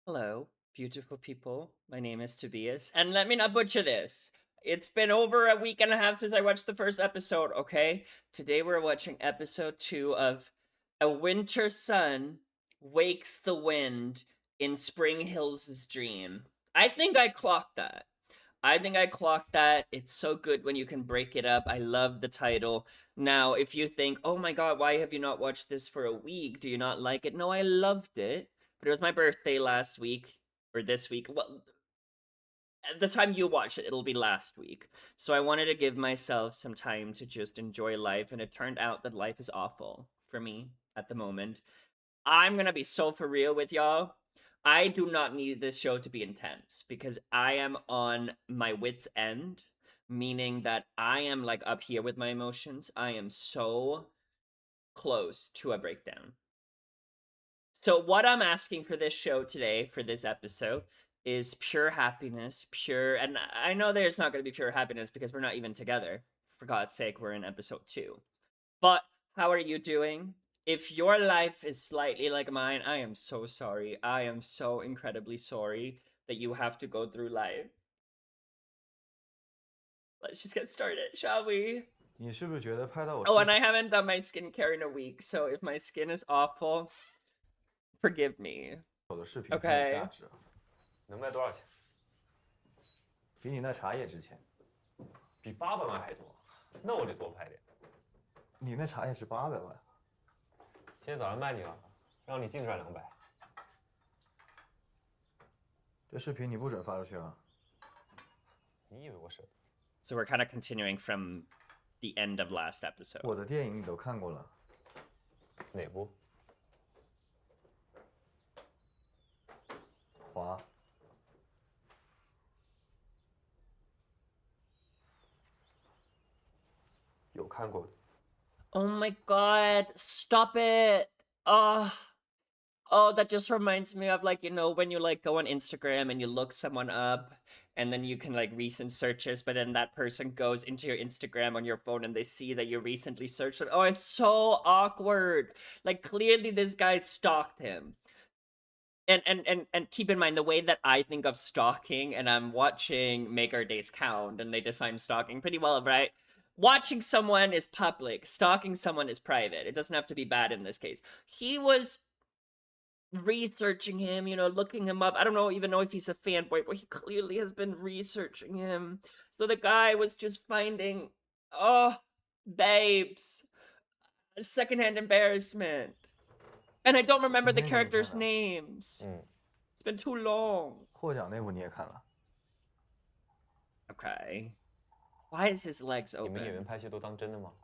Hello, beautiful people. My name is Tobias, and let me not butcher this. It's been over a week and a half since I watched the first episode, okay? Today we're watching episode 2 of A Winter Sun Wakes the Wind in Spring Hills' Dream. I think I clocked that. It's so good when you can break it up. I love the title. Now, if you think, oh my god, why have you not watched this for a week? Do you not like it? No, I loved it. But it was my birthday last week, or this week. Well, at the time you watch it, it'll be last week. So I wanted to give myself some time to just enjoy life, and it turned out that life is awful for me at the moment. I'm gonna be so for real with y'all. I do not need this show to be intense because I am on my wits' end, meaning that I am like up here with my emotions. I am so close to a breakdown. So, what I'm asking for this show today, for this episode, is pure happiness, pure. And I know there's not going to be pure happiness because we're not even together. For God's sake, we're in episode 2. But how are you doing? If your life is slightly like mine, I am so sorry. I am so incredibly sorry that you have to go through life. Let's just get started, shall we? 你是不是觉得拍到我 Oh, 出 and I haven't done my skincare in a week, so if my skin is awful, forgive me. 手的视频很有 Okay. 价值啊？能卖多少钱？比你那茶叶值钱。比800万还多，那我得多拍点。你那茶叶值800万。今天早上卖你了，让你净赚200。这视频你不准发出去啊！你以为我舍得？ So we're kind of continuing from the end of last episode. 我的电影你都看过了。哪部？华。有看过的。Oh my god, stop it. Oh, that just reminds me of like, when you like go on Instagram and you look someone up and then you can like recent searches, but then that person goes into your Instagram on your phone and they see that you recently searched it. Oh, it's so awkward. Like clearly this guy stalked him. And keep in mind the way that I think of stalking, and I'm watching Make Our Days Count, and they define stalking pretty well, right? Watching someone is public, stalking someone is private. It doesn't have to be bad in this case. He was researching him, looking him up. I don't even know if he's a fanboy, but he clearly has been researching him. So the guy was just finding, oh, babes, secondhand embarrassment. And I don't remember the characters' names. It's been too long. 获奖那部你也看了？ Okay. Why is his legs 你们演员 open? 拍戏都当真的吗？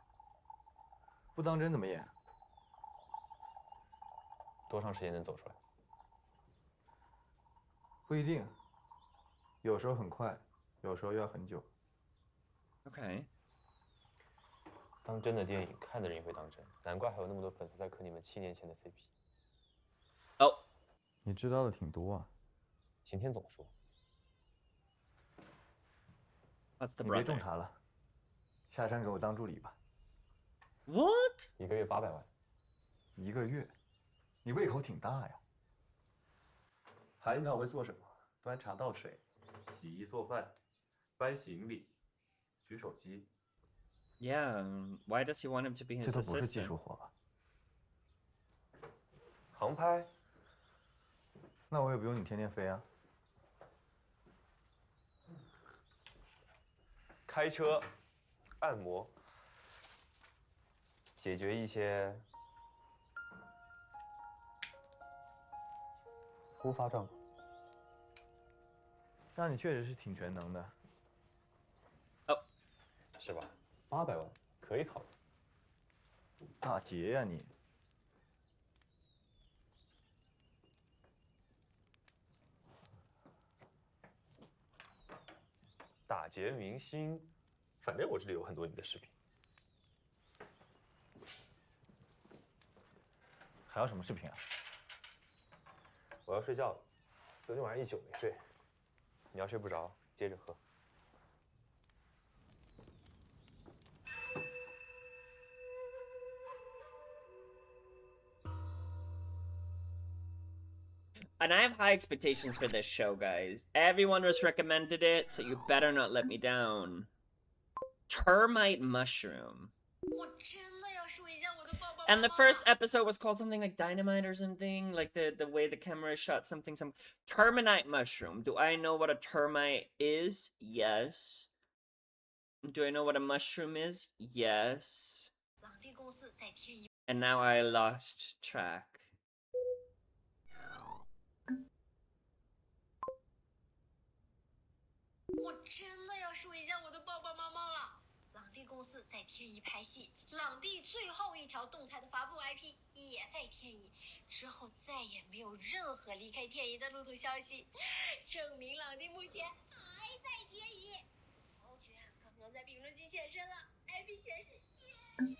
不当真怎么演？多长时间能走出来？不一定，有时候很快，有时候要很久。Okay. 当真的电影看的人也会当真，难怪还有那么多粉丝在磕你们7年前的 CP。Oh. 你知道的挺多啊。晴天总说。That's the 你别种 brother. 茶了，下山给我当助理吧。What? 1个月800万。1个月，你胃口挺大呀。韩导会做什么？端茶倒水，洗衣做饭，搬行李，举手机。Yeah. Why does he want him to be 这 his 都不是技 assistant? 术活吧？航拍。那我也不用你天天飞啊。开车，按摩，解决一些突发状况。那你确实是挺全能的。Oh. 是吧？800万可以考虑。大劫呀你！打劫明星，反正我这里有很多你的视频。还有什么视频啊？我要睡觉了，昨天晚上一宿没睡。你要睡不着，接着喝。And I have high expectations for this show, guys. Everyone was recommended it, so you better not let me down. Termite mushroom. And the first episode was called something like Dynamite or something, like the way the camera is shot, something. Termite mushroom. Do I know what a termite is? Yes. Do I know what a mushroom is? Yes. And now I lost track.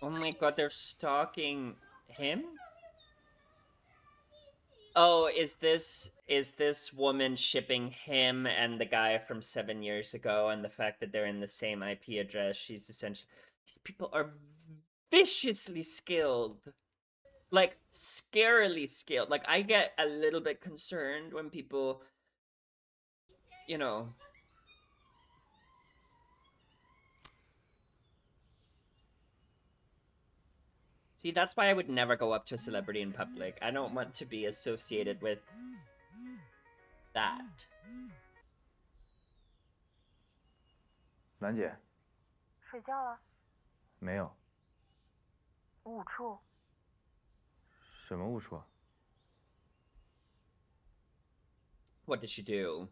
Oh my god, they're stalking him? Oh, is this woman shipping him and the guy from 7 years ago, and the fact that they're in the same IP address? She's essentially, these people are viciously skilled, like scarily skilled. Like, I get a little bit concerned when people, you know. See, that's why I would never go up to a celebrity in public. I don't want to be associated with that. 兰姐，睡觉了？没有。误触？什么误触啊？ What did she do?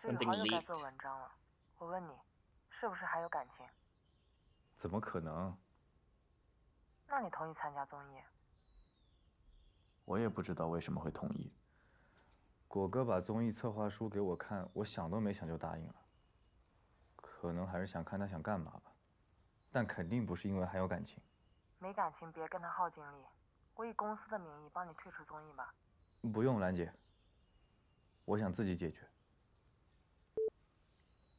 是宇豪又该做文章了。我问你，是不是还有感情？怎么可能？那你同意参加综艺？我也不知道为什么会同意。果哥把综艺策划书给我看，我想都没想就答应了。可能还是想看他想干嘛吧，但肯定不是因为还有感情。没感情别跟他耗精力，我以公司的名义帮你退出综艺吧。不用，兰姐，我想自己解决。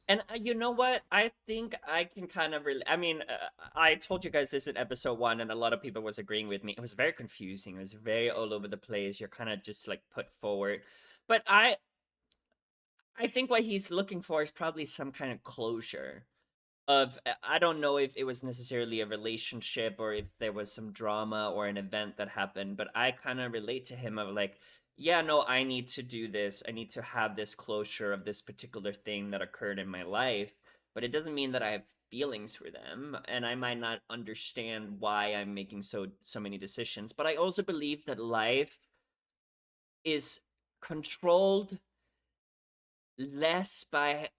And you know what? I think I can kind of I mean, I told you guys this in episode 1, and a lot of people was agreeing with me. It was very confusing. It was very all over the place. You're kind of just like put forward. But I think what he's looking for is probably some kind of closure. I don't know if it was necessarily a relationship or if there was some drama or an event that happened, but I kind of relate to him of like, yeah, no, I need to do this. I need to have this closure of this particular thing that occurred in my life, but it doesn't mean that I have feelings for them, and I might not understand why I'm making so many decisions. But I also believe that life is controlled less by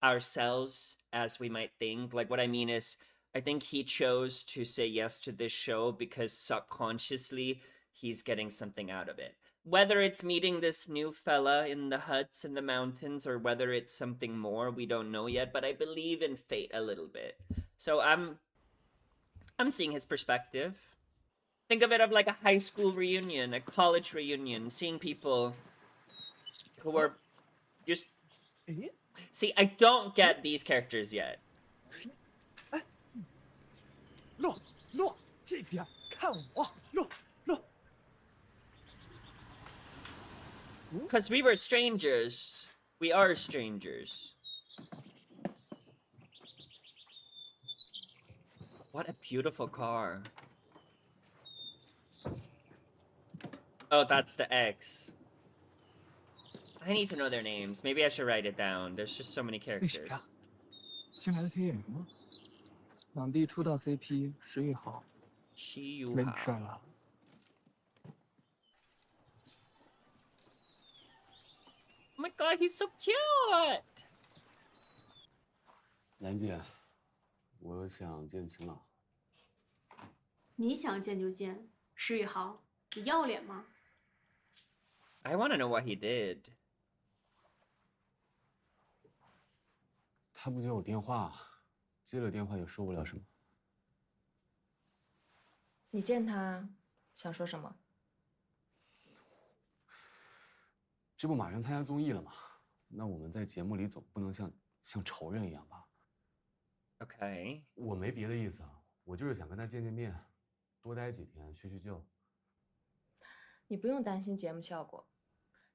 ourselves as we might think. Like, what I mean is, I think he chose to say yes to this show because subconsciously he's getting something out of it. Whether it's meeting this new fella in the huts in the mountains or whether it's something more, we don't know yet, but I believe in fate a little bit. So I'm seeing his perspective. Think of it of like a high school reunion, a college reunion, seeing people who are just... See, I don't get these characters yet. 洛，这边看我，洛。 Because we were strangers. We are strangers. What a beautiful car. Oh, that's the X. I need to know their names. Maybe I should write it down. There's just so many characters. 新来的天眼吗？朗帝出道 CP 石宇豪。没你事儿了。 Oh my god, he's so cute! 兰姐，我想见秦朗。你想见就见，石宇豪，你要脸吗？ I want to know what he did. 他不接我电话，接了电话也说不了什么。你见他想说什么？ 这不马上参加综艺了吗？那我们在节目里总不能像仇人一样吧 Okay. 我没别的意思啊，我就是想跟他见面，多待几天叙叙旧。你不用担心节目效果。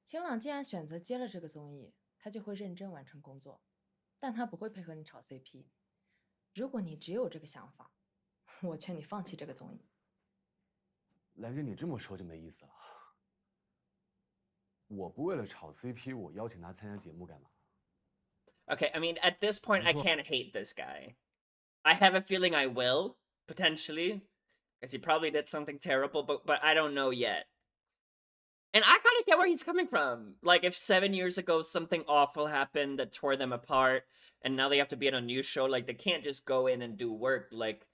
晴朗既然选择接了这个综艺，他就会认真完成工作，但他不会配合你炒 CP。如果你只有这个想法，我劝你放弃这个综艺。兰姐，你这么说就没意思了。我不为了炒 CP，我邀请他参加节目干嘛？ Okay, I mean, at this point, I can't hate this guy. I have a feeling I will, potentially, because he probably did something terrible, but I don't know yet. And I kind of get where he's coming from. Like, if 7 years ago something awful happened that tore them apart, and now they have to be on a new show, like, they can't just go in and do work. Like,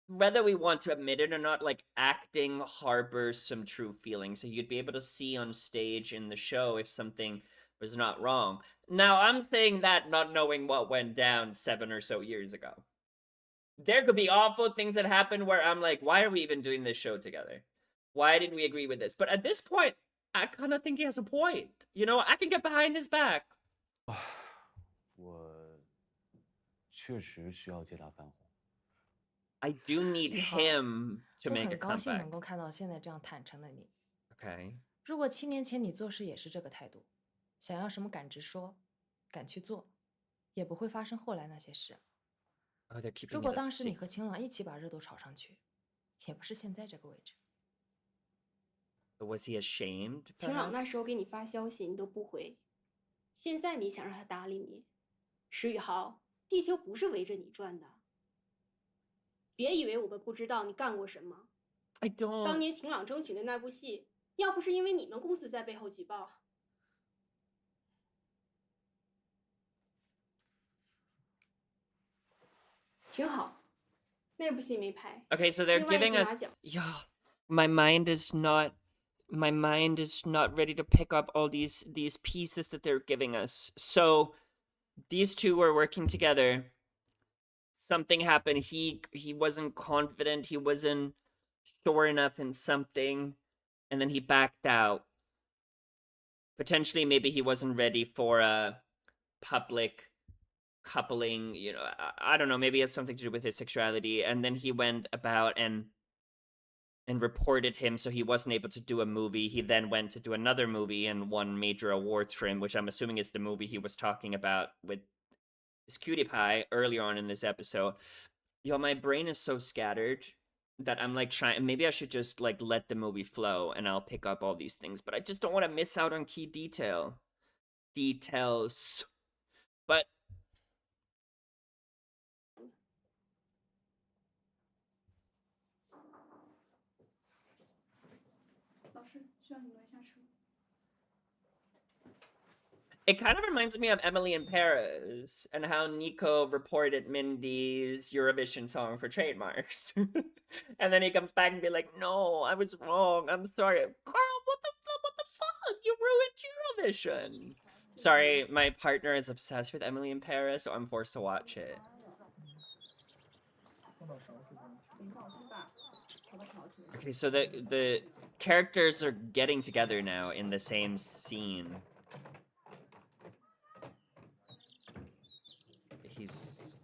whether we want to admit it or not, like, acting harbors some true feelings. So you'd be able to see on stage in the show if something was not wrong. Now, I'm saying that not knowing what went down 7 or so years ago. There could be awful things that happened where I'm like, why are we even doing this show together? Why didn't we agree with this? But at this point, I kind of think he has a point. You know, I can get behind his back. 我确实需要借他翻红。 I do need him to 我 make a 很高兴 comeback. 能够看到现在这样坦诚的你。 Okay. 如果7年前你做事也是这个态度，想要什么敢直说，敢去做，也不会发生后来那些事。 Oh, they're keeping 如 it 果 a 当时你 secret. 和晴朗一起把热度炒上去，也不是现在这个位置。 Was he ashamed? 晴朗那 perhaps? 时候给你发消息你都不回，现在你想让他搭理你，石宇豪，地球不是围着你转的。别以为我们不知道你干过什么。 I don't. 当年晴朗争取的那部戏，要不是因为你们公司在背后举报，挺好。那部戏没拍。 Okay, so they're 另外一 giving 部 us. 拿奖。 Yeah, my mind is not ready to pick up all these pieces that they're giving us. So these two were working together. Something happened. He wasn't confident. He wasn't sure enough in something, and then he backed out. Potentially, maybe he wasn't ready for a public coupling. You know, I don't know. Maybe it has something to do with his sexuality. And then he went about and reported him, so he wasn't able to do a movie. He then went to do another movie and won major awards for him, which I'm assuming is the movie he was talking about with his cutie pie earlier on in this episode. Yo, my brain is so scattered that I'm like trying. Maybe I should just like let the movie flow and I'll pick up all these things, but I just don't want to miss out on key details. But 老师，需要你们下车。 it kind of reminds me of Emily in Paris and how Nico reported Mindy's Eurovision song for trademarks. And then he comes back and be like, no, I was wrong. I'm sorry. Carl, what the fuck? You ruined Eurovision. Sorry, my partner is obsessed with Emily in Paris, so I'm forced to watch it. Okay, so the characters are getting together now in the same scene. He's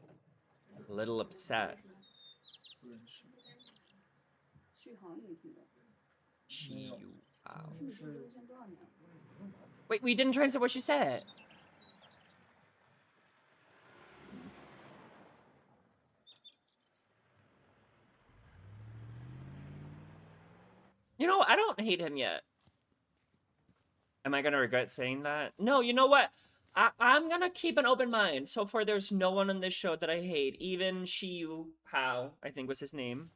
a little upset. 续航你听过？ Wow. 是你说周旋多少年了？ Wait, we didn't translate what she said. You know, I don't hate him yet. Am I gonna regret saying that? No, you know what? I'm gonna keep an open mind. So far, there's no one on this show that I hate. Even Shiyu Hao, I think was his name.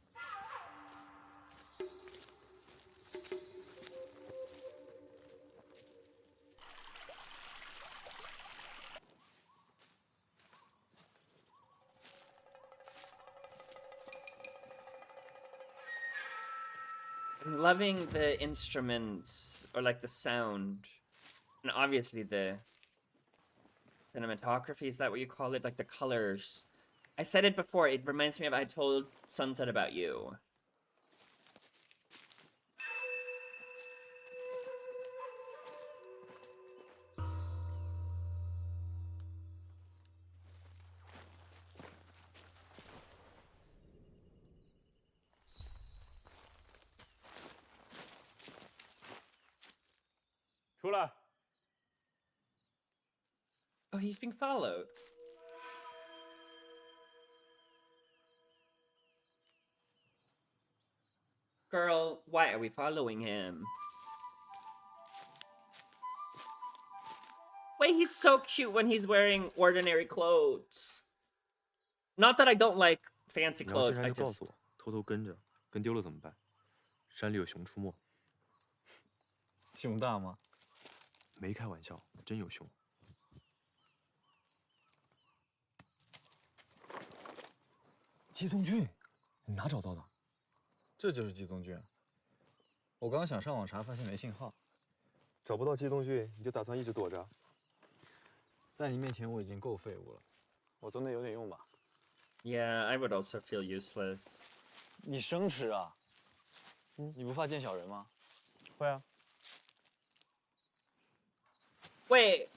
I'm loving the instruments, or like the sound. And obviously the cinematography, is that what you call it? Like the colors. I said it before, it reminds me of I Told Sunset About You. 出来。 Oh, he's being followed. Girl, why are we following him? Wait, he's so cute when he's wearing ordinary clothes. Not that I don't like fancy 你要 clothes, 进 I 山就告 just... 诉我，偷偷跟着，跟丢了怎么办？山里有熊出没。熊大吗？没开玩笑，真有熊。季宗俊，你哪找到的？这就是季宗俊。我刚想上网查，发现没信号。找不到季宗俊，你就打算一直躲着？在你面前我已经够废物了，我总得有点用吧？ Yeah, I would also feel useless. 你生吃啊？你不怕见小人吗？会啊。 Wait.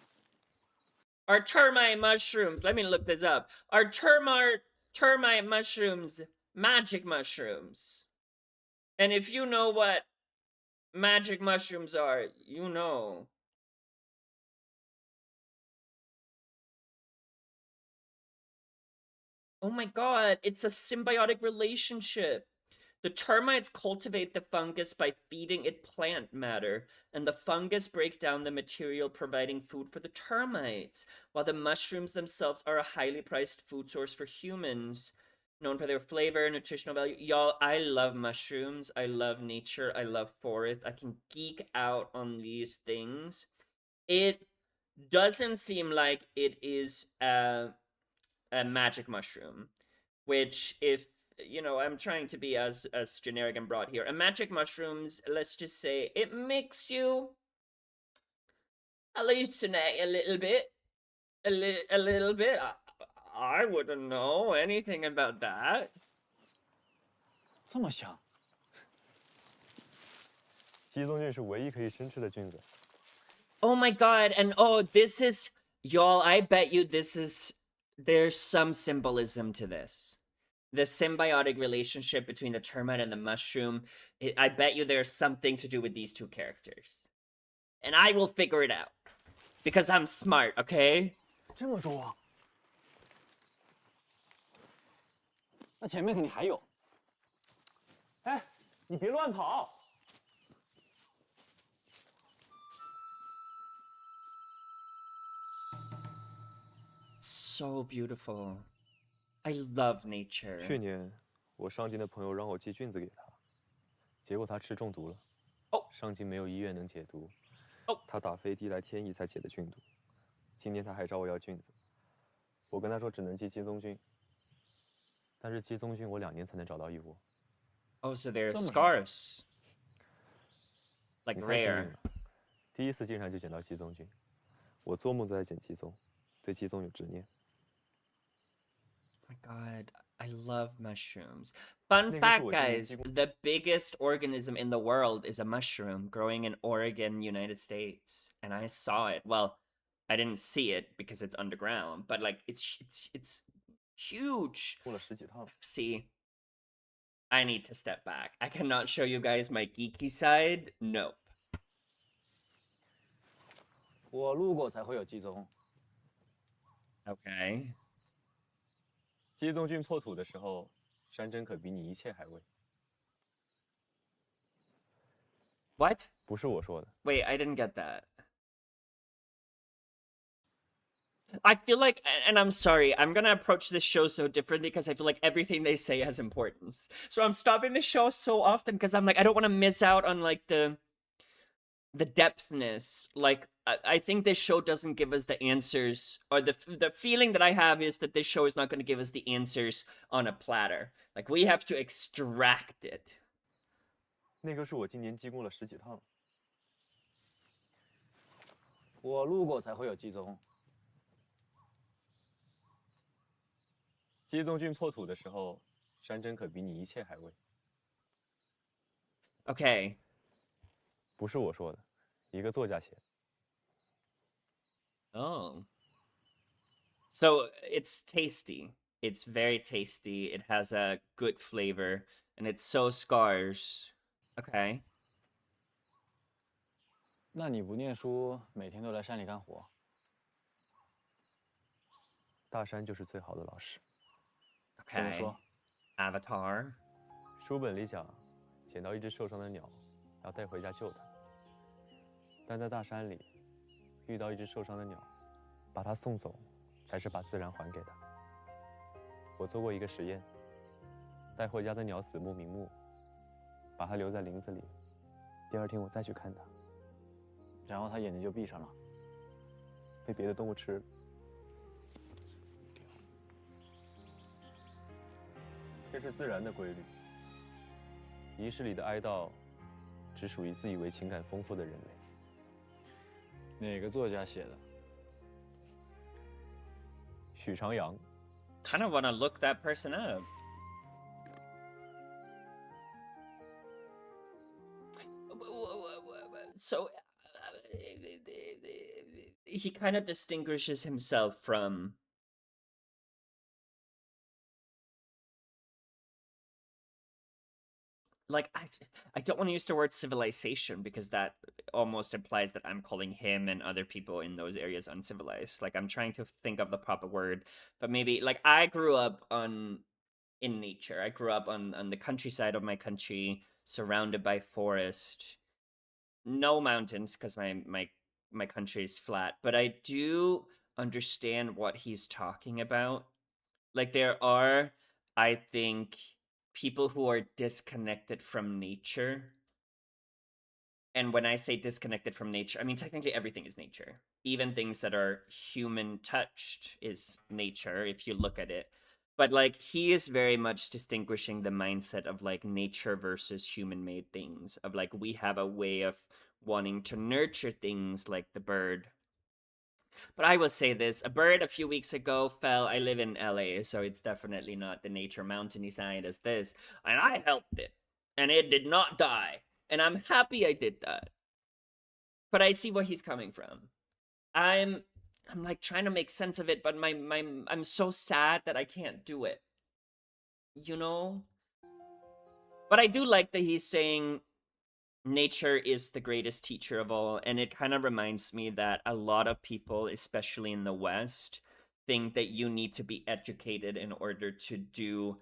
Are termite mushrooms, let me look this up. Are termite mushrooms magic mushrooms? And if you know what magic mushrooms are, you know. Oh my god, it's a symbiotic relationship. The termites cultivate the fungus by feeding it plant matter, and the fungus break down the material, providing food for the termites, while the mushrooms themselves are a highly priced food source for humans, known for their flavor and nutritional value. Y'all, I love mushrooms. I love nature. I love forest. I can geek out on these things. It doesn't seem like it is a magic mushroom, which, if you know, I'm trying to be as generic and broad here. A magic mushrooms, let's just say, it makes you hallucinate a little bit, a little bit. I wouldn't know anything about that. 这么香？季宗俊是唯一可以生吃的菌子。 Oh my god! And oh, this is, y'all. I bet you this is. There's some symbolism to this. The symbiotic relationship between the termite and the mushroom. I bet you there's something to do with these two characters. And I will figure it out. Because I'm smart, okay? 这么多啊？那前面肯定还有。哎，你别乱跑！ So beautiful. I love nature. 去年我上京的朋友让我寄菌子给他，结果他吃中毒了。哦，上京没有医院能解毒。哦，他打飞的来天意才解的菌毒。今年他还找我要菌子，我跟他说只能寄季宗俊。但是季宗俊我2年才能找到一窝。Oh, so they're scarce. Like 你太幸运 rare. 了，第一次进山就捡到季宗俊，我做梦都在捡季宗，对季宗有执念。 Oh my god, I love mushrooms. Fun fact, guys, the biggest organism in the world is a mushroom growing in Oregon, United States. And I saw it. Well, I didn't see it because it's underground, but like it's huge. 过了10几趟。 See, I need to step back. I cannot show you guys my geeky side. Nope. 我路过才会有季宗。 Okay. 季宗俊破土的时候，山珍可比你一切海味。 What? 不是我说的。 Wait, I didn't get that. I feel like, and I'm sorry, I'm gonna approach this show so differently because I feel like everything they say has importance. So I'm stopping the show so often because I'm like, I don't want to miss out on like the depthness. Like, I think this show doesn't give us the answers, or the feeling that I have is that this show is not going to give us the answers on a platter. Like, we have to extract it. 那棵树我今年经过了10几趟。我路过才会有季宗。季宗俊破土的时候，山珍可比你一切海味。 Okay. 不是我说的，一个作家写的。 Oh. So it's tasty. It's very tasty. It has a good flavor, and it's so scarce. Okay. 那你不念书，每天都来山里干活？大山就是最好的老师。怎么 Okay. 说？ Avatar. 书本里讲，捡到一只受伤的鸟，要带回家救它。但在大山里，遇到一只受伤的鸟，把它送走，才是把自然还给它。我做过一个实验，带回家的鸟死不瞑目，把它留在林子里，第二天我再去看它，然后他眼睛就闭上了。被别的动物吃了。这是自然的规律。仪式里的哀悼，只属于自以为情感丰富的人类。哪个作家写的？许长阳。Kind of want to look that person up. So he kind of distinguishes himself from like I don't want to use the word civilization because that almost implies that I'm calling him and other people in those areas uncivilized. Like I'm trying to think of the proper word, but maybe like I grew up in nature. I grew up on the countryside of my country, surrounded by forest. No mountains because my country is flat, but I do understand what he's talking about. Like there are, I think, people who are disconnected from nature. And when I say disconnected from nature, I mean technically everything is nature. Even things that are human touched is nature if you look at it. But like he is very much distinguishing the mindset of like nature versus human made things, of like we have a way of wanting to nurture things like the bird. But I will say this, a bird a few weeks ago fell. I live in LA, so it's definitely not the nature mountainy side as this. And I helped it. And it did not die. And I'm happy I did that. But I see where he's coming from. I'm like trying to make sense of it, but I'm so sad that I can't do it. You know? But I do like that he's saying nature is the greatest teacher of all, and it kind of reminds me that a lot of people, especially in the West, think that you need to be educated in order to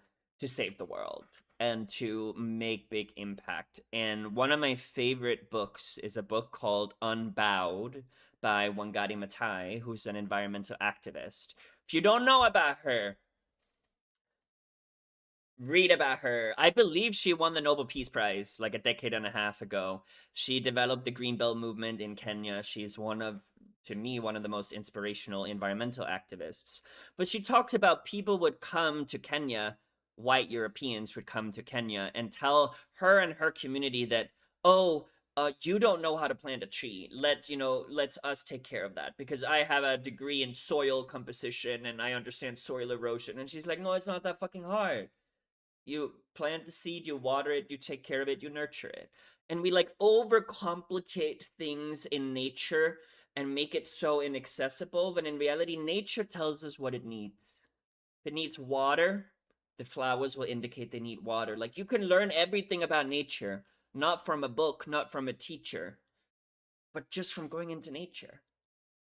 save the world and to make big impact. And one of my favorite books is a book called Unbowed by Wangari Maathai, who's an environmental activist. If you don't know about her, read about her. I believe she won the Nobel Peace Prize like a decade and a half ago. She developed the Green Belt movement in Kenya. She's to me, one of the most inspirational environmental activists. But she talks about people would come to Kenya, white Europeans would come to Kenya and tell her and her community that, oh, you don't know how to plant a tree. Let's us take care of that because I have a degree in soil composition and I understand soil erosion. And she's like, no, it's not that fucking hard. You plant the seed, you water it, you take care of it, you nurture it. And we like overcomplicate things in nature and make it so inaccessible, when in reality, nature tells us what it needs. If it needs water, the flowers will indicate they need water. Like you can learn everything about nature, not from a book, not from a teacher, but just from going into nature.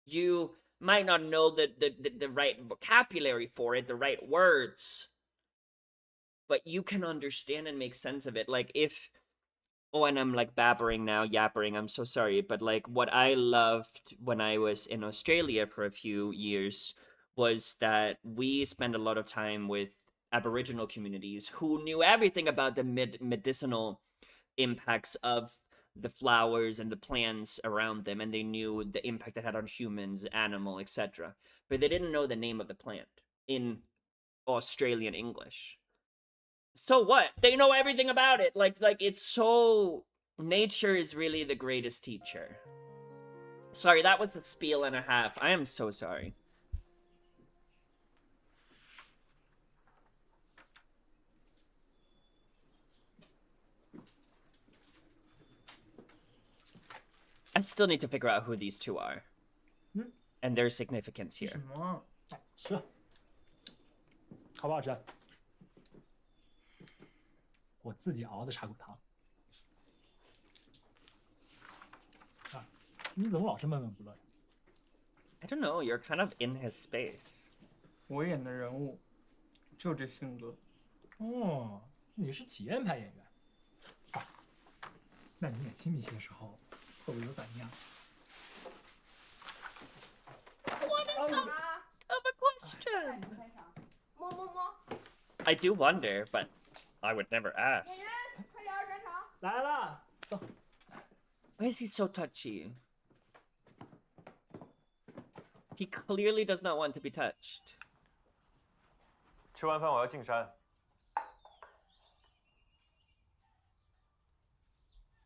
You might not know the right vocabulary for it, the right words, but you can understand and make sense of it. Like if, oh, and I'm like yappering, I'm so sorry. But like what I loved when I was in Australia for a few years was that we spent a lot of time with Aboriginal communities who knew everything about the medicinal impacts of the flowers and the plants around them. And they knew the impact it had on humans, animal, etc. But they didn't know the name of the plant in Australian English. So what? They know everything about it. Like it's so... Nature is really the greatest teacher. Sorry, that was a spiel and a half. I am so sorry. I still need to figure out who these two are. And their significance here. 什么？吃，好不好吃？我自己熬的茶骨汤。啊，你怎么老是闷闷不乐？ I don't know. You're kind of in his space. 我演的人物就这性格。哦，你是体验派演员。啊，那你演亲密戏的时候会不会有反应啊？ What is that of a question? I do wonder, but I would never ask. 来了，走。 Why is he so touchy? He clearly does not want to be touched. 吃完饭我要进山。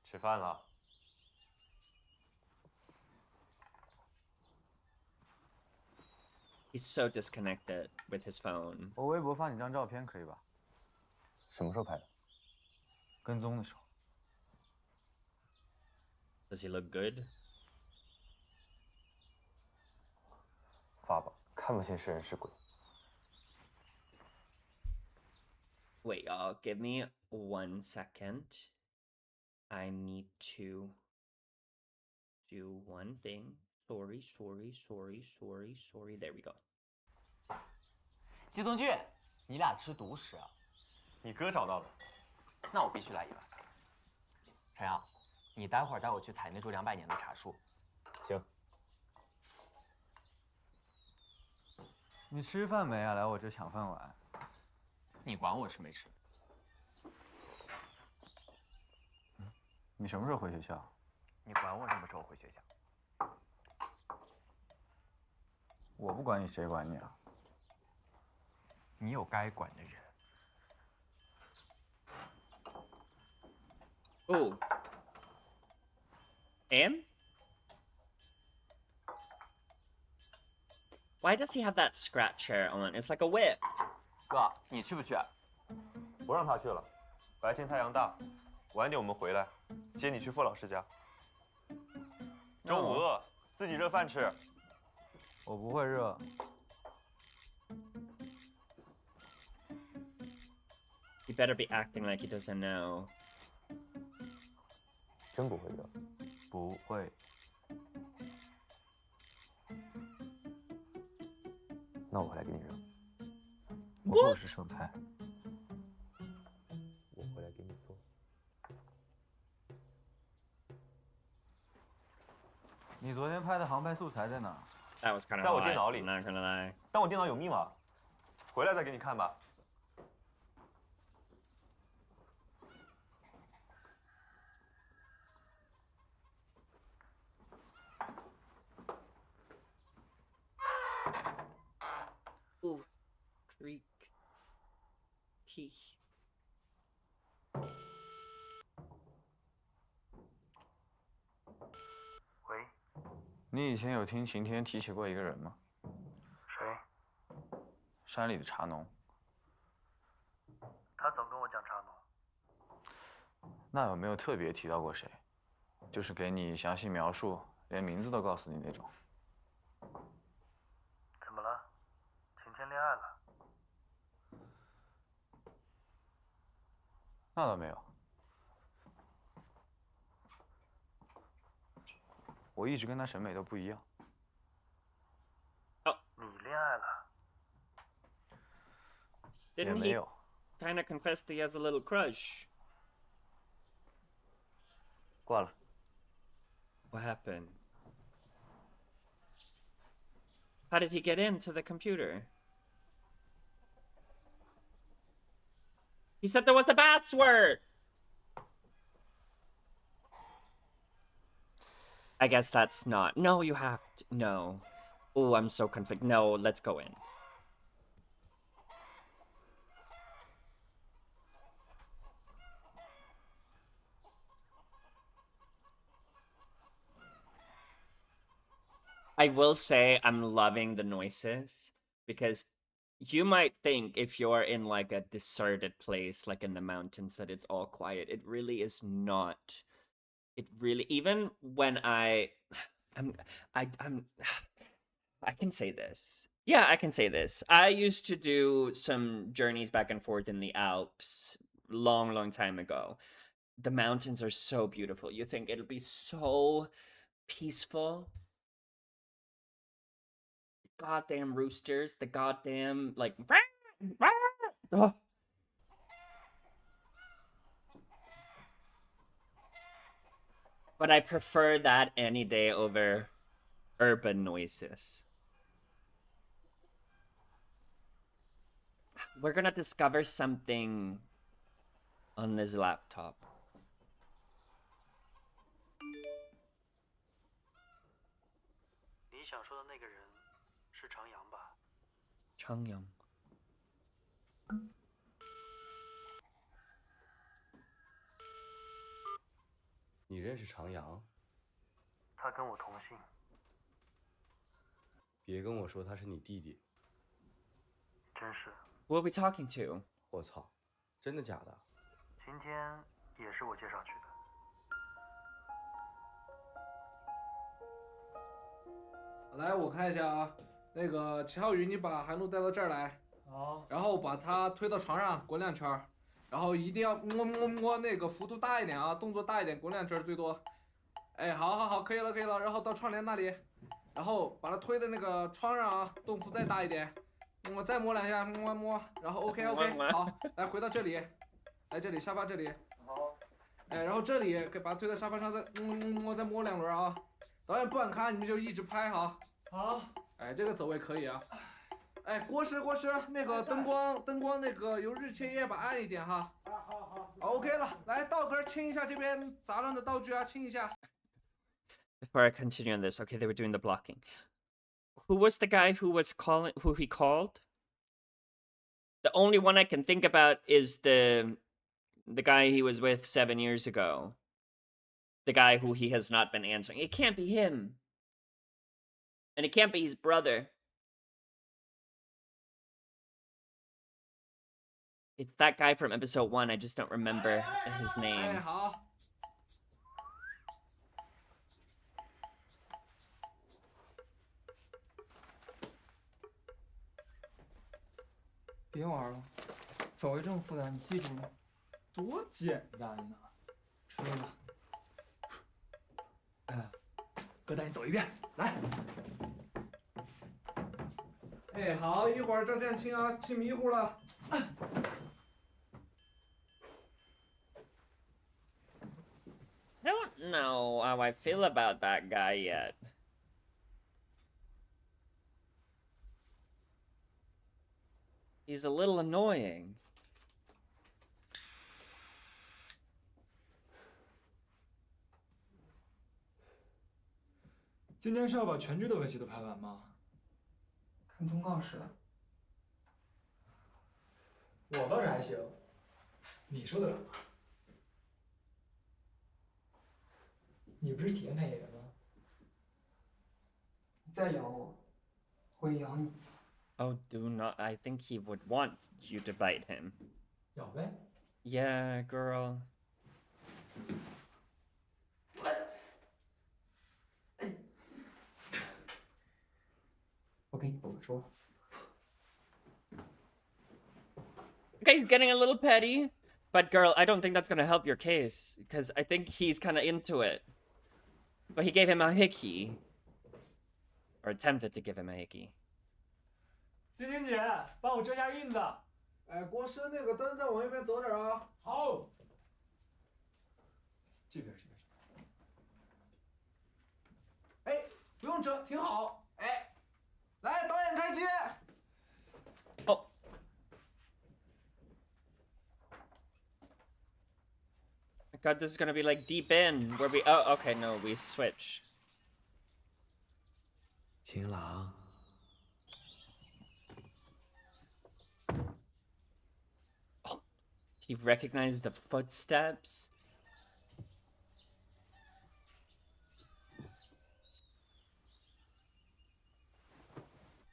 吃饭了。 He's so disconnected with his phone. 我微博发你张照片可以吧？什么时候拍的？跟踪的时候。 Does he look good? 发吧，看不清是人是鬼。 Wait, y'all, give me 1 second. I need to do one thing. Sorry. There we go. 季宗俊，你俩吃独食啊？你哥找到的。那我必须来一碗。陈阳，你待会儿带我去采那株200年的茶树。行。你吃饭没啊？来我这抢饭碗。你管我吃没吃？你什么时候回学校？你管我什么时候回学校？我不管你，谁管你啊？你有该管的人。 Ooh. Am? Why does he have that scratch hair on? It's like a whip. 哥，你去不去？不让他去了，白天太阳大，晚点我们回来，接你去傅老师家。中午饿，自己热饭吃。我不会热。 He better be acting like he doesn't know. 真不会热。不会。那我回来给你热。我不是生菜。我回来给你做。你昨天拍的航拍素材在哪？ That was kind of 在我 hot, 电脑里。 I'm not gonna lie. 但我电脑有密码，回来再给你看吧。 Ooh, creak. Key. 喂，你以前有听晴天提起过一个人吗？谁？山里的茶农。他总跟我讲茶农。那有没有特别提到过谁？就是给你详细描述，连名字都告诉你那种。怎么了？晴天恋爱了？那倒没有。我一直跟他审美都不一样。你恋爱了？ Didn't 也没 he 有。 kind of confess that he has a little crush? 挂了。 What happened? How did he get into the computer? He said there was a password! I guess that's not. No, you have to. No. Oh, I'm so conflicted. No, let's go in. I will say I'm loving the noises because you might think if you're in like a deserted place, like in the mountains, that it's all quiet. It really is not. It really, even when I can say this. Yeah, I can say this. I used to do some journeys back and forth in the Alps long time ago. The mountains are so beautiful. You think it'll be so peaceful. Goddamn roosters, the goddamn like. Oh. But I prefer that any day over urban noises. We're gonna discover something on this laptop. 你想说的那个人是常阳吧？常阳。你认识常阳？他跟我同姓。别跟我说他是你弟弟。真是。Who are we talking to? 我操，真的假的？今天也是我介绍去的。来，我看一下啊，那个齐浩宇，你把韩露带到这儿来，好，然后把他推到床上滚2圈，然后一定要摸摸摸，那个幅度大一点啊，动作大一点，滚2圈最多。哎，好，可以了，然后到窗帘那里，然后把他推的那个窗上啊，动幅再大一点，再摸2下，摸，然后 OK， 好，来回到这里，来这里沙发这里，好，哎，然后这里把他推到沙发上，再再摸2轮啊。导演不敢看，你们就一直拍哈。好。哎，这个走位可以啊。哎，郭师，那个灯光那个由日切页把暗一点哈。好。OK 了，来道哥清一下这边杂乱的道具啊，清一下。Before I continue on this, okay, they were doing the blocking. Who was the guy who he called? The only one I can think about is the guy he was with 7 years ago. The guy who he has not been answering. It can't be him. And it can't be his brother. It's that guy from episode 1. I just don't remember his name. 哎，好。别玩了，走位这么复杂，你记住了？多简单呐！吹吧。哥带你走一遍，来。哎，好，一会儿照这样清啊，清迷糊了。I don't know how I feel about that guy yet. He's a little annoying. 今天是要把全剧的吻戏都拍完吗？看通告似的。我倒是还行，你受得了吗？你不是体验派演员吗？你再咬我，我也咬你。Oh, do not. I think he would want you to bite him. 咬呗。Yeah, girl. 我给你补个说。Okay, he's getting a little petty. But girl, I don't think that's gonna help your case. Because I think he's kind of into it. But he gave him a hickey. Or attempted to give him a hickey. 晶晶姐，帮我遮下印子。哎，郭师，那个灯再往右边走点啊。好。这边。哎，不用遮，挺好。哎，来，导演开机。Oh. I thought this is gonna be like deep in where we. Oh, okay, no, we switch. 晴朗。He recognized the footsteps.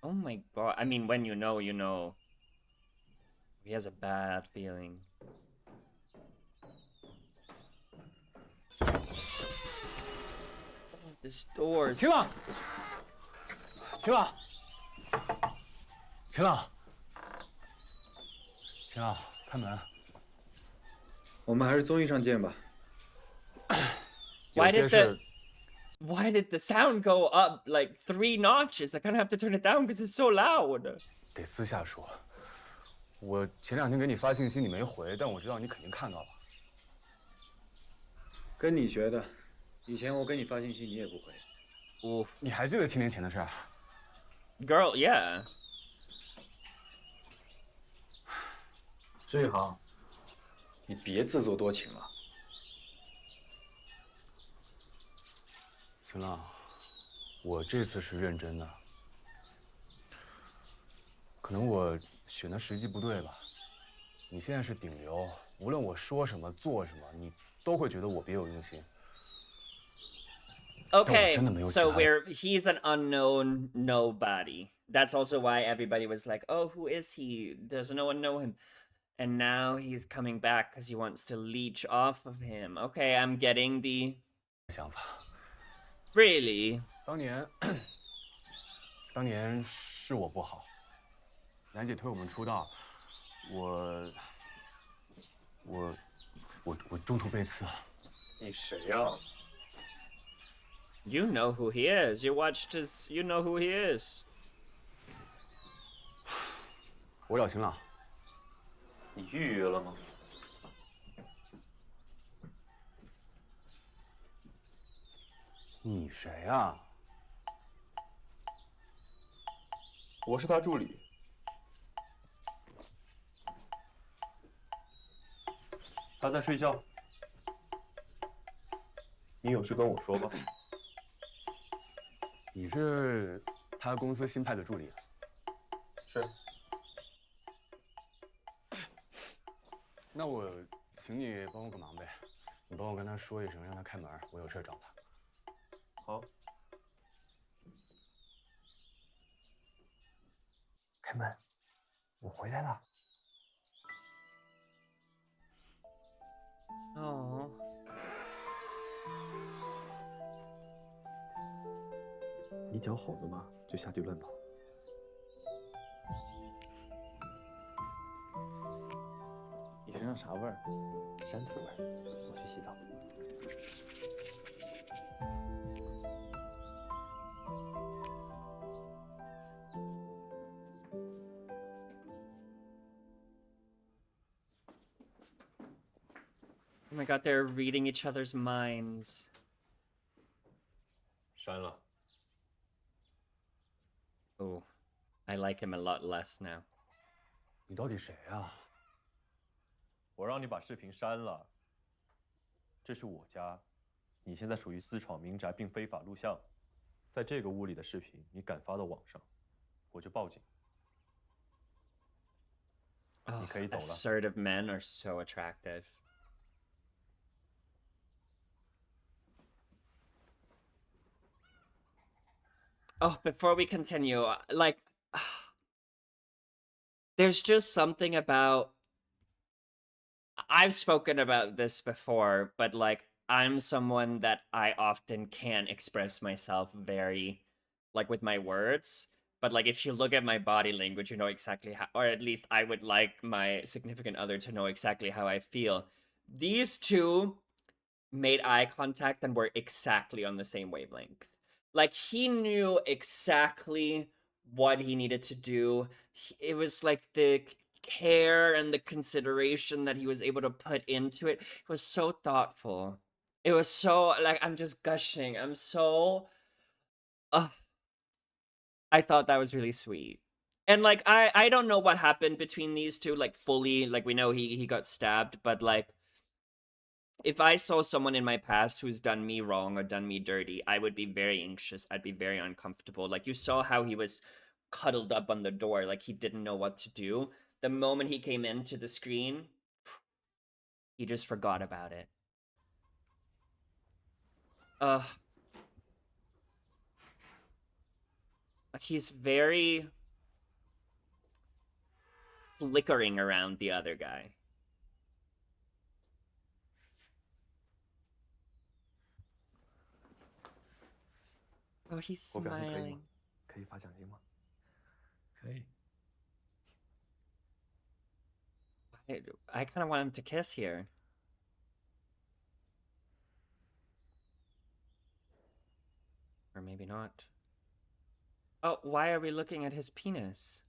Oh my god. I mean, when you know, you know. He has a bad feeling. Oh, this door's... 晴朗，晴朗，晴朗，晴朗，开门。我们还是综艺上见吧。Why did the Why did the sound go up like 3 notches? I kind of have to turn it down because it's so loud. 得私下说。我前2天给你发信息你没回，但我知道你肯定看到了。跟你学的，以前我给你发信息你也不回。哦，你还记得7年前的事儿 ？Girl, yeah. 志宇航，你别自作多情了。秦浪，我这次是认真的。可能我选的时机不对吧？你现在是顶流，无论我说什么做什么，你都会觉得我别有用心。 Okay, so he's an unknown nobody. That's also why everybody was like, "Oh, who is he? Does no one know him?" And now he's coming back because he wants to leech off of him. Okay, I'm getting the 想法。Really? 当年是我不好，楠姐推我们出道，我中途被刺。你谁呀？ You know who he is. You watched his. You know who he is. 我找秦朗。你预约了吗？你谁啊？我是他助理。他在睡觉。你有事跟我说吧。 你是他公司新派的助理？是。那我请你帮我个忙呗，你帮我跟他说一声，让他开门，我有事找他。好。开门，我回来了。哦。 你脚好了吗？就下地乱跑。你身上啥味儿？山土味儿。我去洗澡。Oh my god, they're reading each other's minds. 删了。 Oh, I like him a lot less now. 你到底谁啊？我让你把视频删了。这是我家，你现在属于私闯民宅并非法录像，在这个屋里的视频你敢发到网上，我就报警。你可以走了。Assertive men are so attractive. Oh, before we continue, like, there's just something about. I've spoken about this before, but like, I'm someone that I often can't express myself very, like, with my words. But like, if you look at my body language, you know exactly how, or at least I would like my significant other to know exactly how I feel. These two made eye contact and were exactly on the same wavelength. Like, he knew exactly what he needed to do. It was like the care and the consideration that he was able to put into it. It was so thoughtful. It was so, like, I'm just gushing. I'm so... I thought that was really sweet. And, like, I don't know what happened between these two, like, fully. Like, we know he got stabbed, but, like, if I saw someone in my past who's done me wrong or done me dirty, I would be very anxious. I'd be very uncomfortable. Like, you saw how he was cuddled up on the door, like he didn't know what to do. The moment he came into the screen, he just forgot about it. He's very flickering around the other guy. Oh, he's smiling. 可以发奖金吗？可以。 I kind of want him to kiss here. maybe not. Oh, why are we looking at his penis?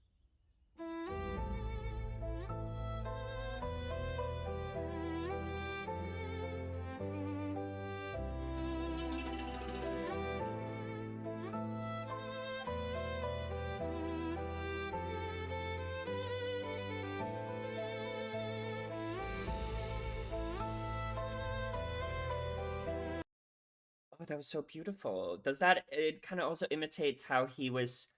Oh, that was so beautiful. Does that, it kind of also imitates how he was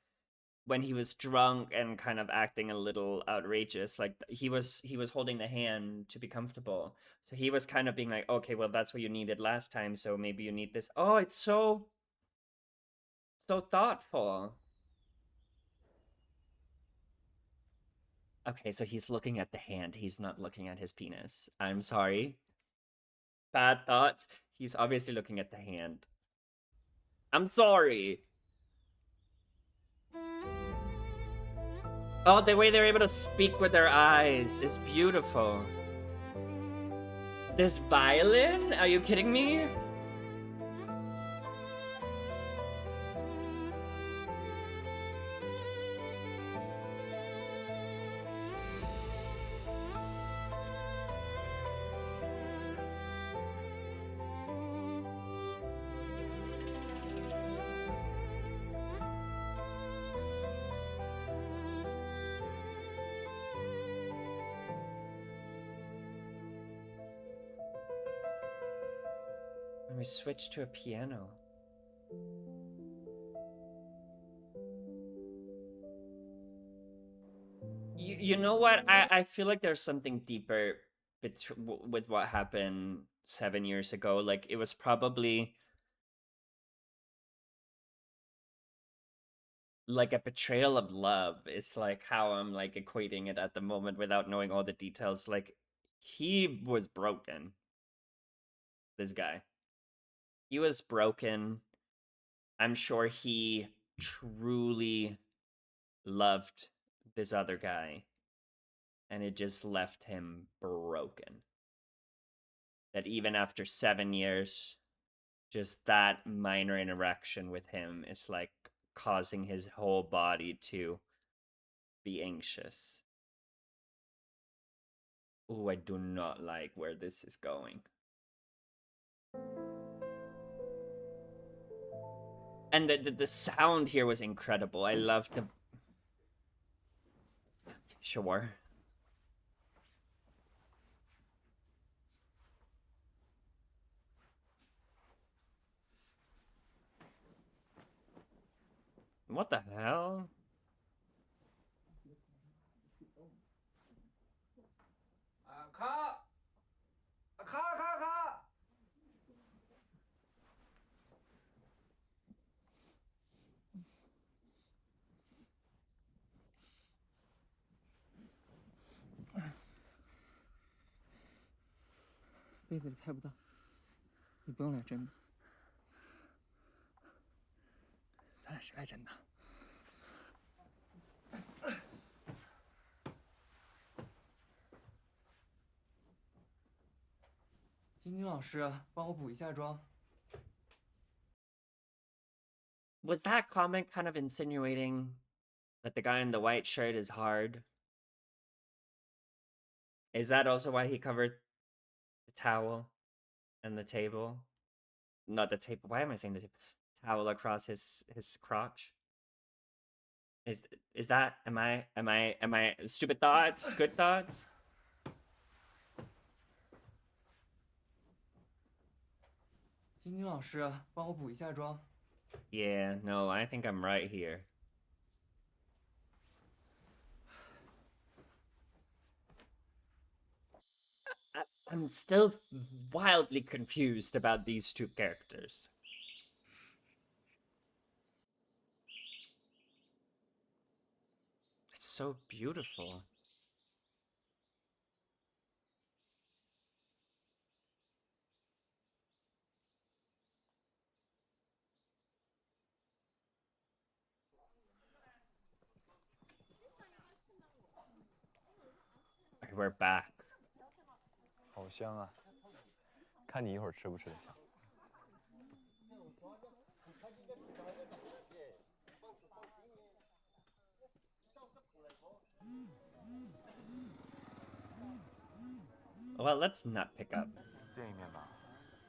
when he was drunk and kind of acting a little outrageous. Like he was holding the hand to be comfortable. So he was kind of being like, okay, well, that's what you needed last time, so maybe you need this. Oh, it's so thoughtful. Okay, so he's looking at the hand. He's not looking at his penis. I'm sorry. Bad thoughts. He's obviously looking at the hand. I'm sorry. Oh, the way they're able to speak with their eyes is beautiful. This violin? Are you kidding me? We switched to a piano. You know what? I feel like there's something deeper with what happened 7 years ago. Like it was probably like a betrayal of love. It's like how I'm like equating it at the moment without knowing all the details. Like he was broken. This guy. He was broken. I'm sure he truly loved this other guy. And it just left him broken. That even after 7 years, just that minor interaction with him is like causing his whole body to be anxious. Oh, I do not like where this is going. And the sound here was incredible. I loved the... Sure. What the hell?咔！杯子里拍不到，你不用来真的。咱俩谁来真的？晶晶老师，帮我补一下妆。Was that comment kind of insinuating that the guy in the white shirt is hard? Is that also why he covered the towel and the table? Not the table. Why am I saying the table? Towel across his crotch? Is that, am I stupid thoughts? Good thoughts? Yeah, no, I think I'm right here. I'm still wildly confused about these two characters. It's so beautiful. We're back. 好香啊！看你一会儿吃不吃得香。Well, let's not pick up. 见一面吧。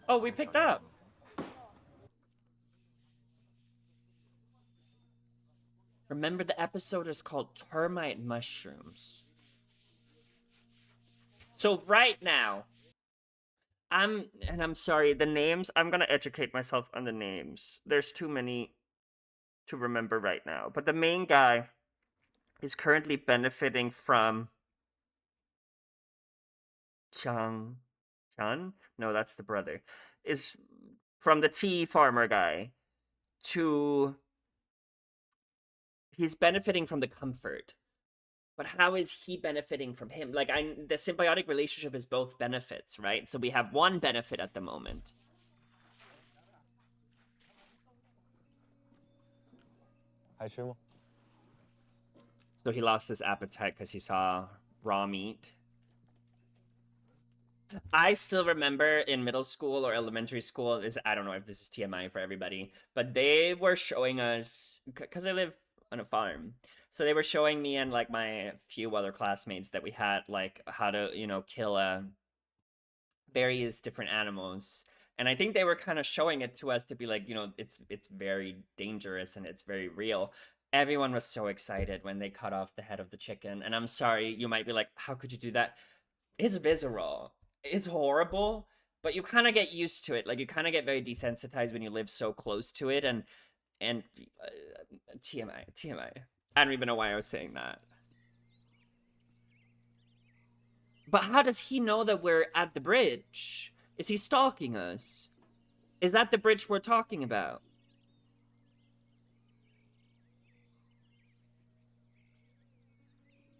Oh, we picked up. Remember, the episode is called Termite Mushrooms. So right now, I'm sorry, the names, I'm gonna educate myself on the names. There's too many to remember right now. But the main guy is currently benefiting from Chun? No, that's the brother. Is from the tea farmer guy to he's benefiting from the comfort. But how is he benefiting from him? Like, the symbiotic relationship is both benefits, right? So we have one benefit at the moment. So he lost his appetite because he saw raw meat. I still remember in middle school or elementary school, I don't know if this is TMI for everybody, but they were showing us, because I live on a farm, so they were showing me and like my few other classmates that we had like how to, you know, kill various different animals. And I think they were kind of showing it to us to be like, you know, it's very dangerous and it's very real. Everyone was so excited when they cut off the head of the chicken. And I'm sorry, you might be like, how could you do that? It's visceral. It's horrible, but you kind of get used to it. Like, you kind of get very desensitized when you live so close to it. And TMI. I don't even know why I was saying that. But how does he know that we're at the bridge? Is he stalking us? Is that the bridge we're talking about?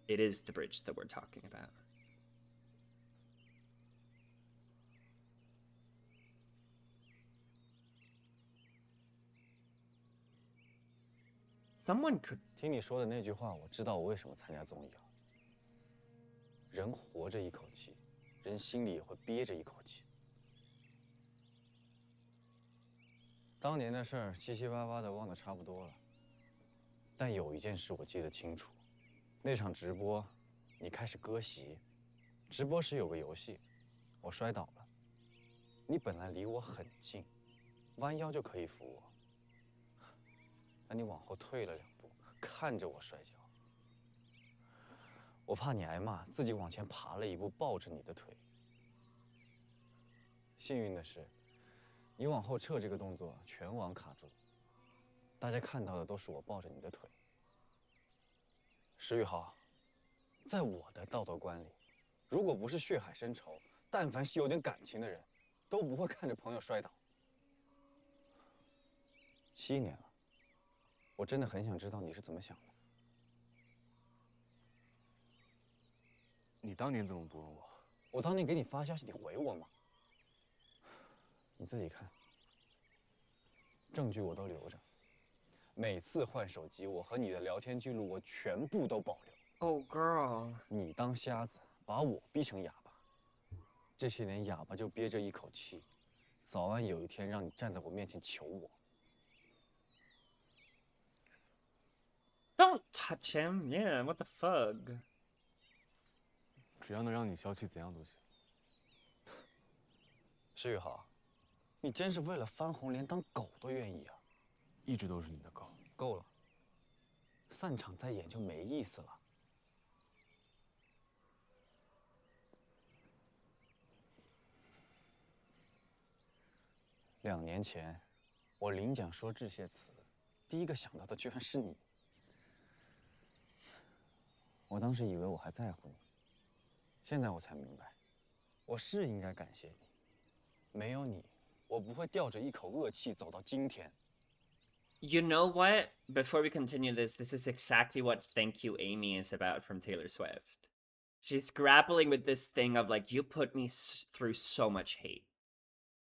It is the bridge that we're talking about. Someone could 听你说的那句话，我知道我为什么参加综艺了。人活着一口气，人心里也会憋着一口气。当年的事儿七七八八的忘得差不多了，但有一件事我记得清楚，那场直播，你开始割席，直播时有个游戏，我摔倒了，你本来离我很近，弯腰就可以扶我。 但你往后退了2步，看着我摔跤。我怕你挨骂，自己往前爬了1步，抱着你的腿。幸运的是，你往后撤这个动作全网卡住，大家看到的都是我抱着你的腿。石宇豪，在我的道德观里，如果不是血海深仇，但凡是有点感情的人，都不会看着朋友摔倒。7年了。 我真的很想知道你是怎么想的。你当年怎么不问我？我当年给你发消息，你回我吗？你自己看，证据我都留着。每次换手机，我和你的聊天记录我全部都保留。Oh girl， 你当瞎子，把我逼成哑巴。这些年哑巴就憋着一口气，早晚有一天让你站在我面前求我。 Don't touch him. Yeah, what the fuck? 只要能让你消气，怎样都行。石宇豪，你真是为了翻红莲当狗都愿意啊！一直都是你的狗。够了，散场再演就没意思了。2年前，我领奖说致谢词，第一个想到的居然是你。 我当时以为我还在乎你，现在我才明白，我是应该感谢你。没有你，我不会吊着一口恶气走到今天。You know what? Before we continue this, this is exactly what "Thank You, Amy" is about from Taylor Swift. She's grappling with this thing of like, you put me through so much hate.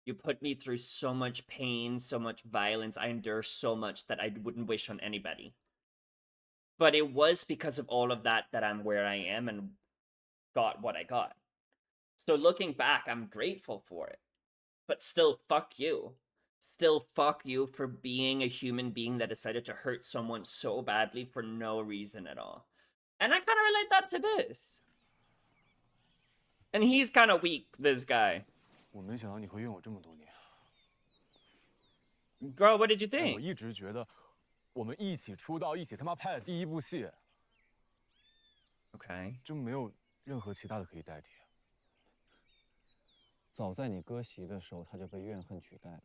You put me through so much pain, so much violence. I endure so much that I wouldn't wish on anybody. But it was because of all of that that I'm where I am and got what I got. So looking back, I'm grateful for it. But still, fuck you. Still, fuck you for being a human being that decided to hurt someone so badly for no reason at all. And I kind of relate that to this. And he's kind of weak, this guy. 我没想到你会怨我这么多年。 Girl, what did you 我 think? 一直觉得，我们一起出道，一起他妈拍了第一部戏。Okay. 就没有任何其他的可以代替。早在你割席的时候，他就被怨恨取代了。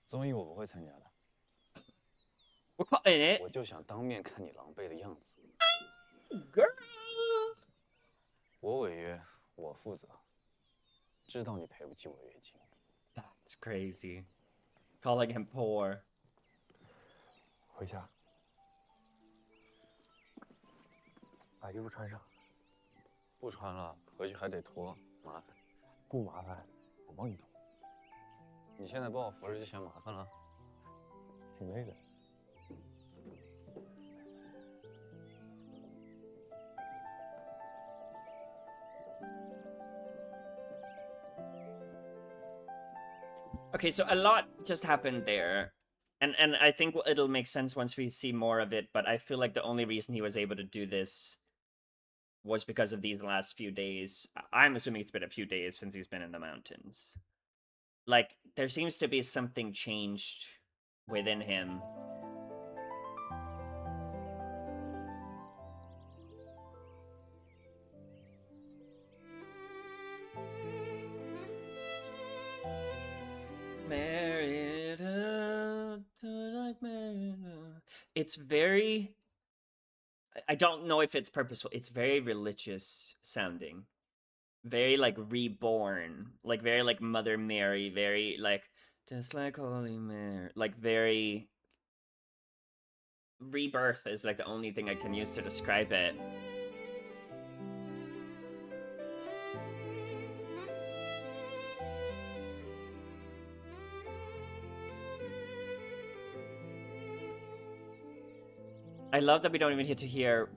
综艺我不会参加的。 We're putting it. 我就想当面看你狼狈的样子。 Girl. 我违约，我负责。知道你赔不起违约金。That's crazy. Calling him poor. 回家。把衣服穿上。不穿了，回去还得脱，麻烦。不麻烦，我帮你脱。你现在帮我扶着就嫌麻烦了？挺累的。 Okay, so a lot just happened there. And I think it'll make sense once we see more of it, but I feel like the only reason he was able to do this was because of these last few days. I'm assuming it's been a few days since he's been in the mountains. Like, there seems to be something changed within him. It's very... I don't know if it's purposeful. It's very religious sounding. Very, like, reborn. Like, very, like, Mother Mary. Very, like, just like Holy Mary. Like, very... Rebirth is, like, the only thing I can use to describe it. I love that we don't even get to hear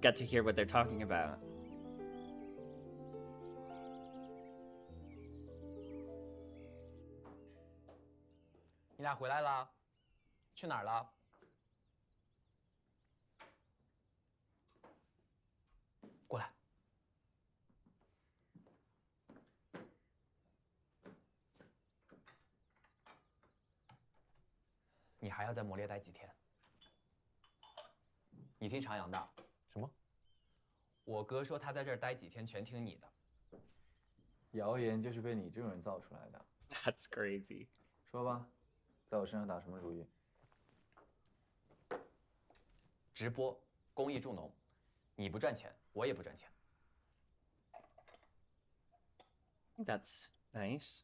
what they're talking about. 你俩回来了？去哪儿了？过来。你还要在魔猎待几天？ 你听长阳的。什么？我哥说他在这儿待几天，全听你的。谣言就是被你这种人造出来的。That's crazy. 说吧，在我身上打什么主意？直播，公益助农，你不赚钱，我也不赚钱。That's nice.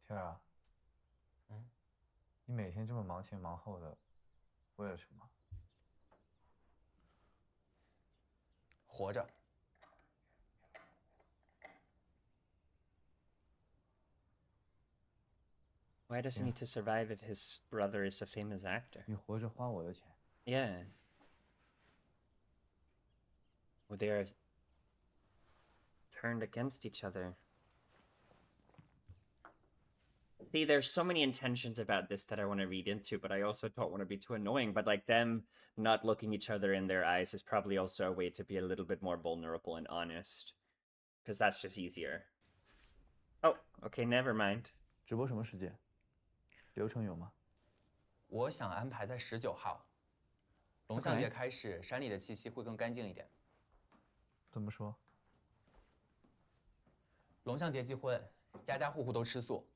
天儿啊，你每天这么忙前忙后的，为了什么？活着。Why does he need to survive if his brother is a famous actor? 你活着花我的钱。Yeah. Well, they're turned against each other. See, there's so many intentions about this that I want to read into, but I also don't want to be too annoying. But like them not looking each other in their eyes is probably also a way to be a little bit more vulnerable and honest. Because that's just easier. Oh, okay, never mind. 直播什么时间？流程有吗？我想安排在19号。龙象节开始，山里的气息会更干净一点。怎么说？龙象节忌荤，家家户户都吃素。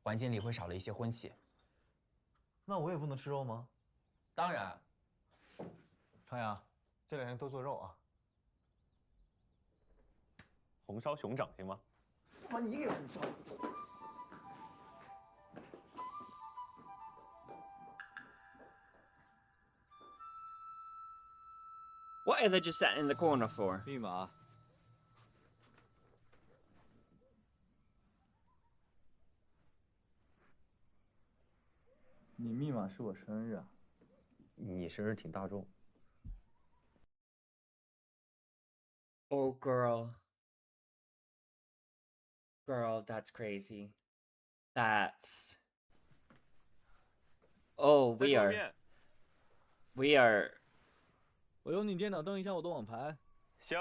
环境里会少了一些荤气，那我也不能吃肉吗？当然。长阳，这2天多做肉啊。红烧熊掌行吗？把你给红烧。What are they just sat in the corner for? 密码。 你密码是我生日啊！你生日挺大众。Oh, girl. Girl, that's crazy. That's. Oh, we are. 我用你电脑登一下我的网盘。行。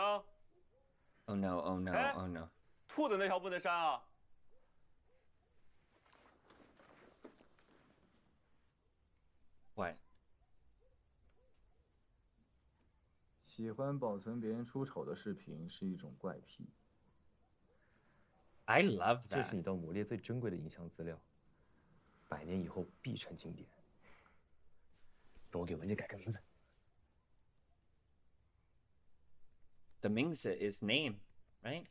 Oh no! Oh no! 哎 Oh no! 兔子那条不能删啊。What? 喜欢保存别人出丑的视频是一种怪癖。 I love that. 这是你到魔猎最珍贵的影像资料，100年以后必成经典。等我给文件改个名字。The Mingzi is name, right?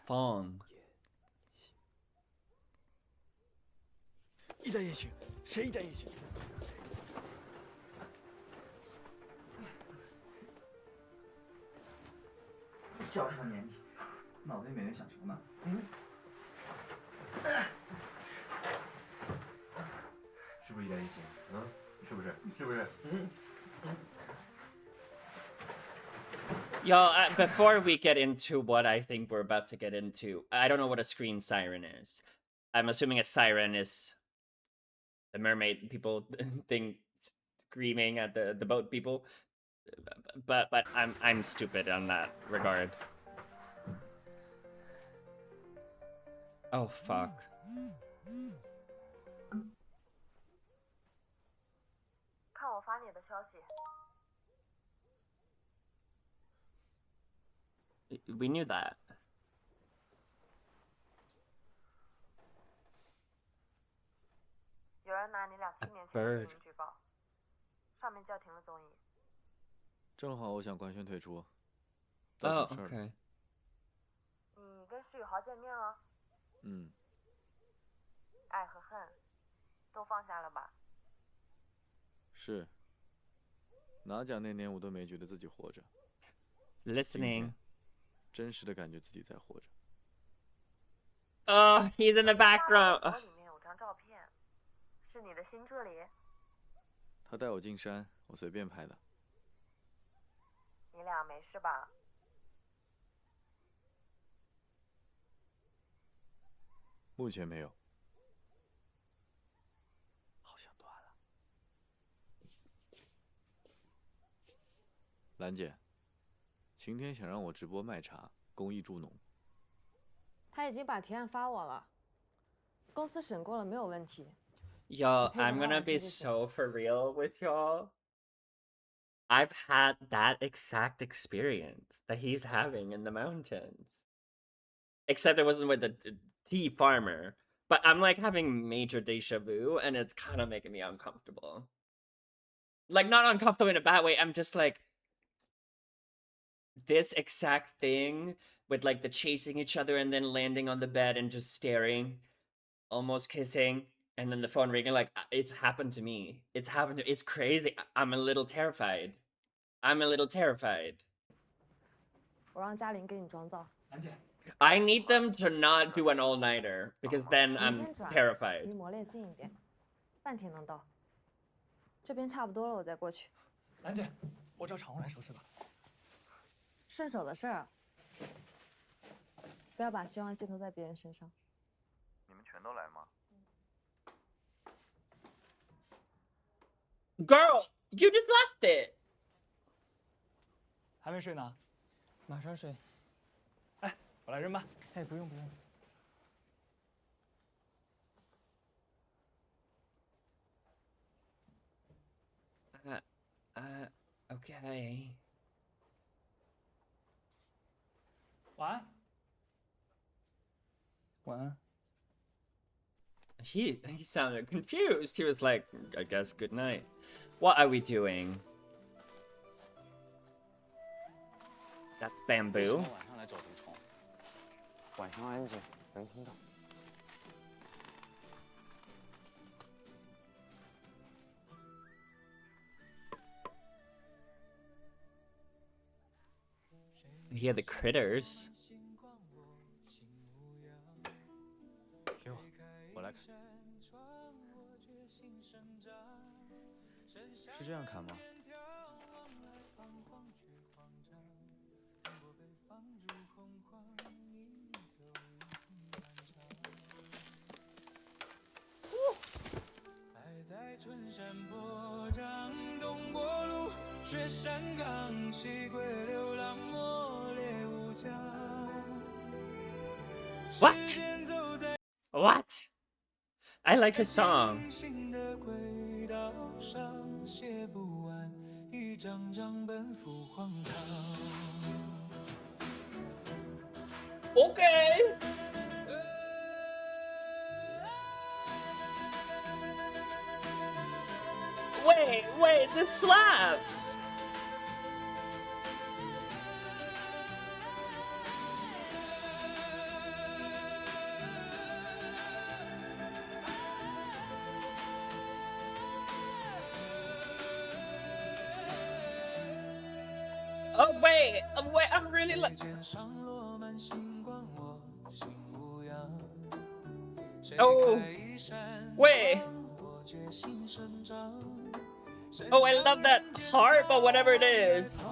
Fong. 一代夜行，谁一代夜行？小看年纪，脑子里每天想什么呢？是不是一代夜行？嗯，是不是？是不是？嗯。 Yo, before we get into what I think we're about to get into, I don't know what a screen siren is. I'm assuming a siren is the mermaid people thing screaming at the boat people. But I'm stupid on that regard. Oh fuck. 看我发你的消息。 We knew that. 有人拿你俩7年前的 bird 录音举报，上面叫停了综艺。正好我想官宣退出。 Oh, okay. 你跟施宇豪见面了？嗯。爱和恨都放下了吧？是。拿奖那年我都没觉得自己活着。 Listening. 真实的感觉自己在活着。 Oh, he's in the background. 里面有张照片，是你的新助理。他带我进山，我随便拍的。你俩没事吧？目前没有。好像断了。兰姐。 晴天想让我直播卖茶，公益助农。他已经把提案发我了，公司审过了，没有问题。Yo, I'm gonna be so for real with y'all. I've had that exact experience that he's having in the mountains. Except it wasn't with the tea farmer. But I'm like having major deja vu, and it's kind of making me uncomfortable. Like, not uncomfortable in a bad way, I'm just like, this exact thing with like the chasing each other and then landing on the bed and just staring, almost kissing, and then the phone ringing. Like, it's happened to me. It's happened to. It's crazy. I'm a little terrified. I'm a little terrified. 我让嘉玲给你妆造。兰姐。 I need them to not do an all-nighter because then I'm terrified. 离磨练近一点，半天能到。这边差不多了，我再过去。兰姐，我找场务来收拾吧。 顺手的事儿，不要把希望寄托在别人身上。你们全都来吗 ？Girl, you just left it. 还没睡呢？马上睡。哎，我来扔吧。哎，不用不用。Okay. 晚安。晚安。He sounded confused. He was like, I guess good night. What are we doing? That's bamboo. 晚上来找毒虫。晚上安静，能听到。 You hear the critters. 给我，我来砍。是这样砍吗？ What? What? I like this song. Okay. Wait, this slaps. Oh wait, I'm really like. Oh, wait. Oh, I love that heart, but whatever it is.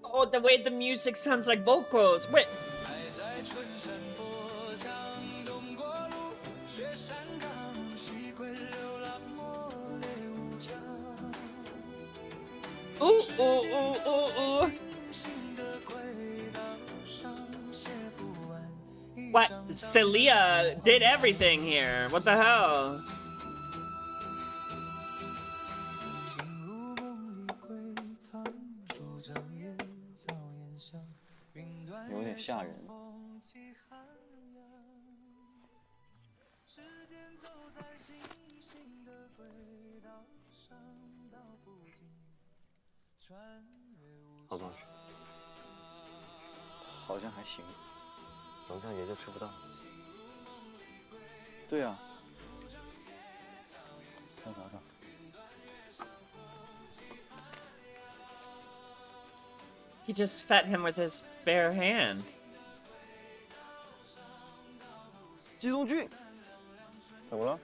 Oh, the way the music sounds like vocals. Wait. Ooh, ooh, ooh, ooh, ooh. What? Celia did everything here. What the hell?有点吓人。好多少？好像还行，楼下爷就吃不到。对啊，再找找。He just fed him with his bare hand. 季东俊，怎么了？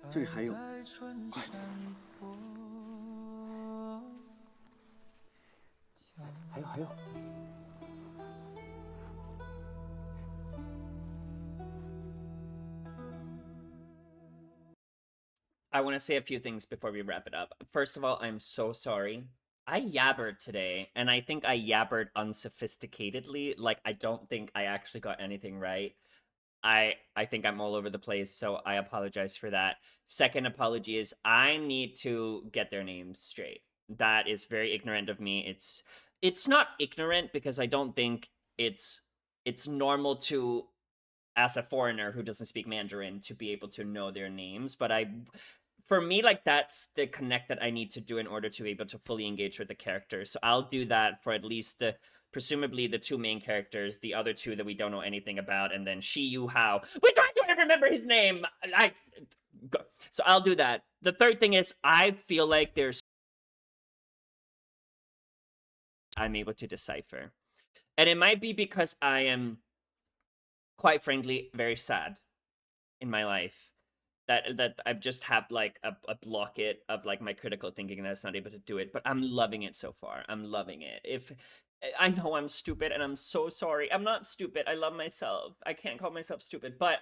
这里还有，快！ 还有。 I want to say a few things before we wrap it up. First of all, I'm so sorry. I yabbered today, and I think I yabbered unsophisticatedly. Like, I don't think I actually got anything right. I think I'm all over the place, so I apologize for that. Second apology is I need to get their names straight. That is very ignorant of me. It's not ignorant because I don't think it's normal to, as a foreigner who doesn't speak Mandarin, to be able to know their names, but for me, like, that's the connect that I need to do in order to be able to fully engage with the characters. So I'll do that for at least presumably the two main characters, the other two that we don't know anything about, and then Shi Yu Hao. Which I don't remember his name. So I'll do that. The third thing is I feel like I'm able to decipher. And it might be because I am, quite frankly, very sad in my life. That I've just have like a blockade of like my critical thinking and that's not able to do it, but I'm loving it so far. I'm loving it. If I know I'm stupid and I'm so sorry. I'm not stupid. I love myself. I can't call myself stupid, but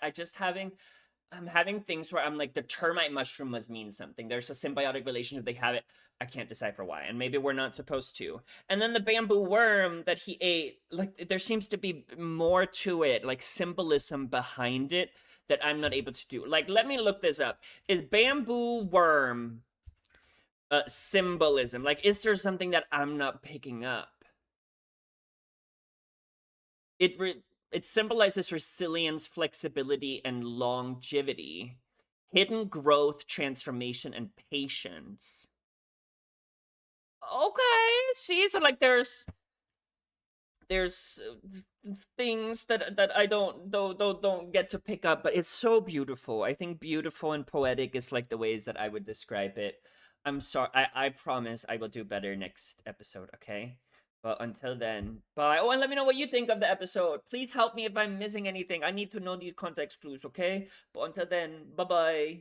I'm having things where I'm like, the termite mushroom must mean something. There's a symbiotic relationship. They have it. I can't decipher why. And maybe we're not supposed to. And then the bamboo worm that he ate, like there seems to be more to it, like symbolism behind it that I'm not able to do. Like, let me look this up. Is bamboo worm symbolism? Like, is there something that I'm not picking up? It symbolizes resilience, flexibility, and longevity, hidden growth, transformation, and patience. Okay, see, so like there's things that I don't get to pick up, but it's so beautiful. I think beautiful and poetic is like the ways that I would describe it. I'm sorry. I promise I will do better next episode, okay? But until then, bye. Oh, and let me know what you think of the episode. Please help me if I'm missing anything. I need to know these context clues, okay? But until then, bye-bye.